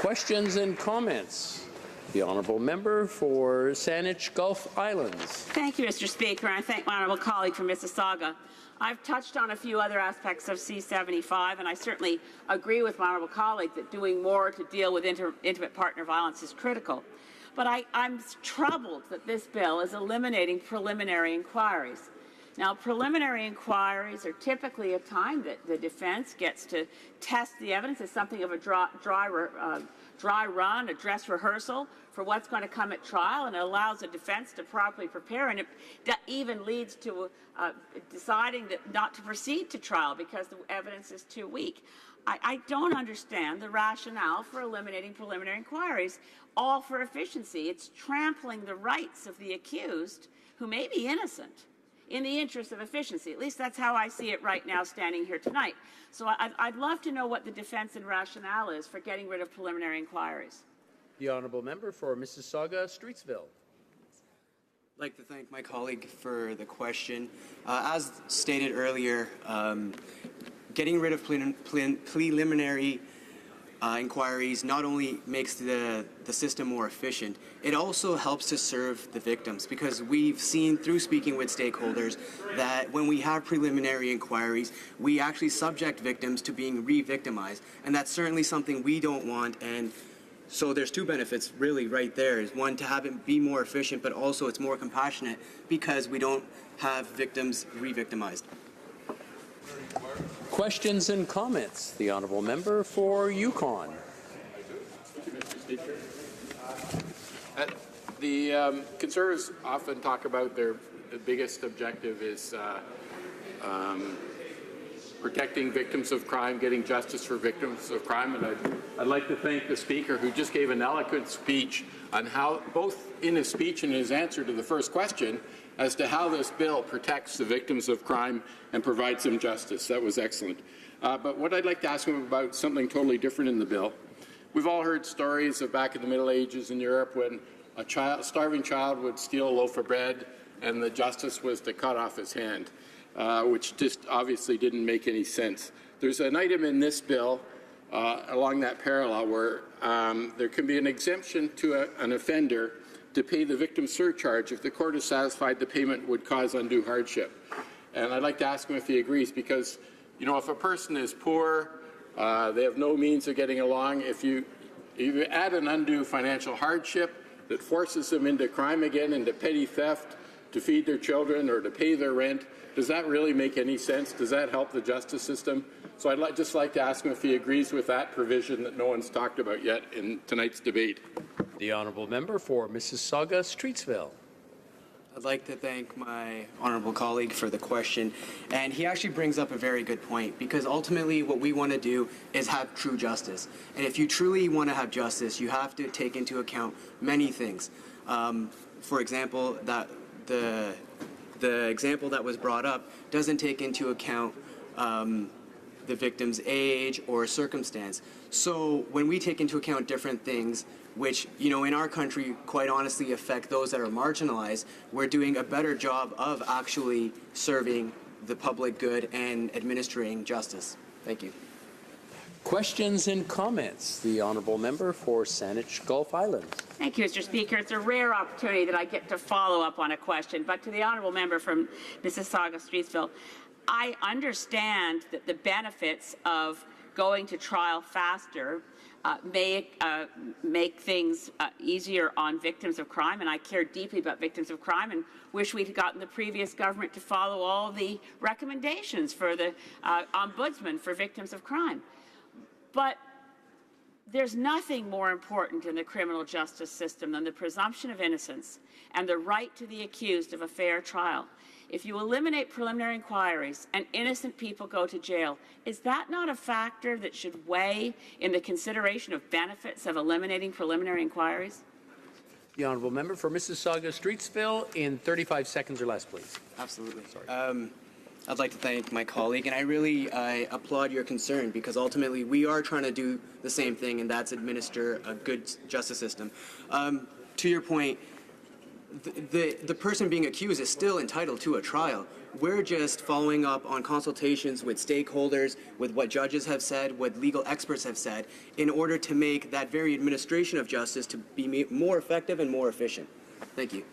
Questions and comments? The honourable member for Saanich Gulf Islands. Thank you, Mr. Speaker, and I thank my honourable colleague from Mississauga. I've touched on a few other aspects of C-75, and I certainly agree with my honourable colleague that doing more to deal with intimate partner violence is critical. But I'm troubled that this bill is eliminating preliminary inquiries. Now, preliminary inquiries are typically a time that the defence gets to test the evidence. It's something of a dry run, a dress rehearsal for what's going to come at trial, and it allows the defence to properly prepare, and it even leads to deciding that not to proceed to trial because the evidence is too weak. I don't understand the rationale for eliminating preliminary inquiries, all for efficiency. It's trampling the rights of the accused, who may be innocent, in the interest of efficiency. At least that's how I see it right now standing here tonight. So I'd love to know what the defence and rationale is for getting rid of preliminary inquiries. The honourable member for Mississauga Streetsville. I'd like to thank my colleague for the question. As stated earlier, getting rid of preliminary inquiries not only makes the system more efficient, it also helps to serve the victims, because we've seen through speaking with stakeholders that when we have preliminary inquiries, we actually subject victims to being re-victimized, and that's certainly something we don't want. And so there's two benefits really right there. Is one, to have it be more efficient, but also it's more compassionate because we don't have victims re-victimized. Questions and comments? The honourable member for Yukon. Thank you, Mr. Speaker. The Conservatives often talk about their biggest objective is protecting victims of crime, getting justice for victims of crime, and I'd like to thank the Speaker, who just gave an eloquent speech on how, both in his speech and his answer to the first question, as to how this bill protects the victims of crime and provides them justice. That was excellent. But what I'd like to ask him about something totally different in the bill. We've all heard stories of back in the Middle Ages in Europe when a starving child would steal a loaf of bread and the justice was to cut off his hand, which just obviously didn't make any sense. There's an item in this bill along that parallel where there can be an exemption to an offender to pay the victim surcharge if the court is satisfied the payment would cause undue hardship. And I'd like to ask him if he agrees, because, you know, if a person is poor, they have no means of getting along, if you add an undue financial hardship that forces them into crime again, into petty theft, to feed their children or to pay their rent, does that really make any sense? Does that help the justice system? So I'd just like to ask him if he agrees with that provision that no one's talked about yet in tonight's debate. The honourable member for Mississauga Streetsville. I'd like to thank my honourable colleague for the question, and he actually brings up a very good point, because ultimately what we want to do is have true justice. And if you truly want to have justice, you have to take into account many things. For example, that the example that was brought up doesn't take into account the victim's age or circumstance. So when we take into account different things, which, you know, in our country, quite honestly affect those that are marginalized, we're doing a better job of actually serving the public good and administering justice. Thank you. Questions and comments? The honourable member for Saanich Gulf Islands. Thank you, Mr. Speaker. It's a rare opportunity that I get to follow up on a question, but to the honourable member from Mississauga Streetsville, I understand that the benefits of going to trial faster make things easier on victims of crime, and I care deeply about victims of crime and wish we'd gotten the previous government to follow all the recommendations for the Ombudsman for victims of crime. But there's nothing more important in the criminal justice system than the presumption of innocence and the right to the accused of a fair trial. If you eliminate preliminary inquiries and innocent people go to jail, is that not a factor that should weigh in the consideration of benefits of eliminating preliminary inquiries? The honourable member for Mississauga Streetsville in 35 seconds or less, please. Absolutely. Sorry. I'd like to thank my colleague, and I applaud your concern, because ultimately we are trying to do the same thing, and that's administer a good justice system. To your point, the person being accused is still entitled to a trial. We're just following up on consultations with stakeholders, with what judges have said, what legal experts have said, in order to make that very administration of justice to be more effective and more efficient. Thank you.